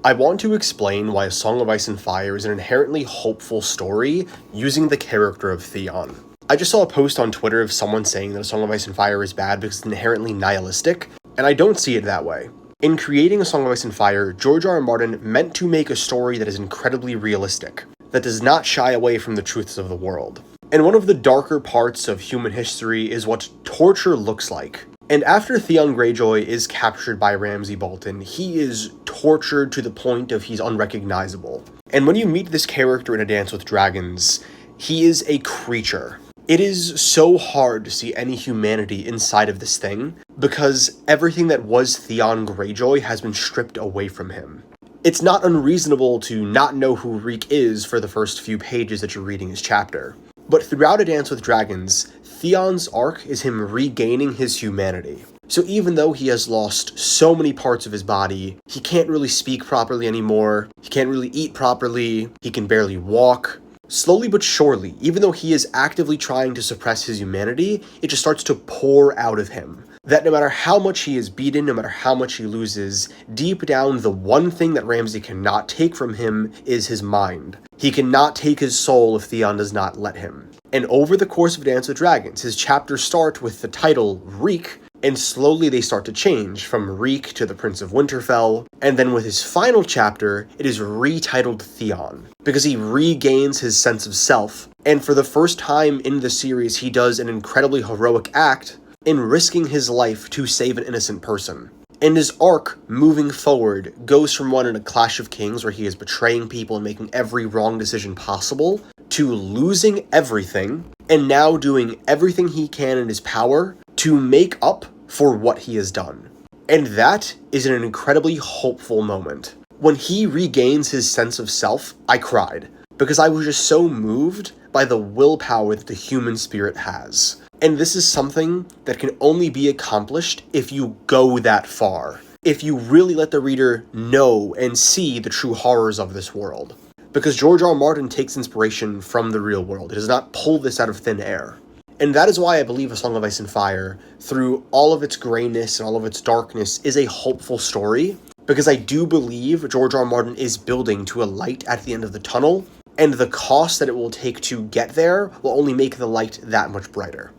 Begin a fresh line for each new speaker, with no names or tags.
I want to explain why A Song of Ice and Fire is an inherently hopeful story using the character of Theon. I just saw a post on Twitter of someone saying that A Song of Ice and Fire is bad because it's inherently nihilistic, and I don't see it that way. In creating A Song of Ice and Fire, George R. R. Martin meant to make a story that is incredibly realistic, that does not shy away from the truths of the world. And one of the darker parts of human history is what torture looks like. And after Theon Greyjoy is captured by Ramsay Bolton, he is tortured to the point of he's unrecognizable. And when you meet this character in A Dance with Dragons, he is a creature. It is so hard to see any humanity inside of this thing, because everything that was Theon Greyjoy has been stripped away from him. It's not unreasonable to not know who Reek is for the first few pages that you're reading his chapter. But throughout A Dance with Dragons, Theon's arc is him regaining his humanity. So even though he has lost so many parts of his body, he can't really speak properly anymore, he can't really eat properly, he can barely walk. Slowly but surely, even though he is actively trying to suppress his humanity, it just starts to pour out of him. That no matter how much he is beaten, no matter how much he loses, deep down the one thing that Ramsay cannot take from him is his mind. He cannot take his soul if Theon does not let him. And over the course of Dance with Dragons, his chapters start with the title Reek, and slowly they start to change from Reek to the Prince of Winterfell, and then with his final chapter, it is retitled Theon, because he regains his sense of self, and for the first time in the series he does an incredibly heroic act in risking his life to save an innocent person. And his arc, moving forward, goes from one in A Clash of Kings where he is betraying people and making every wrong decision possible, to losing everything, and now doing everything he can in his power to make up for what he has done. And that is an incredibly hopeful moment. When he regains his sense of self, I cried, because I was just so moved by the willpower that the human spirit has. And this is something that can only be accomplished if you go that far. If you really let the reader know and see the true horrors of this world. Because George R. R. Martin takes inspiration from the real world. He does not pull this out of thin air. And that is why I believe A Song of Ice and Fire, through all of its grayness and all of its darkness, is a hopeful story. Because I do believe George R. R. Martin is building to a light at the end of the tunnel, and the cost that it will take to get there will only make the light that much brighter.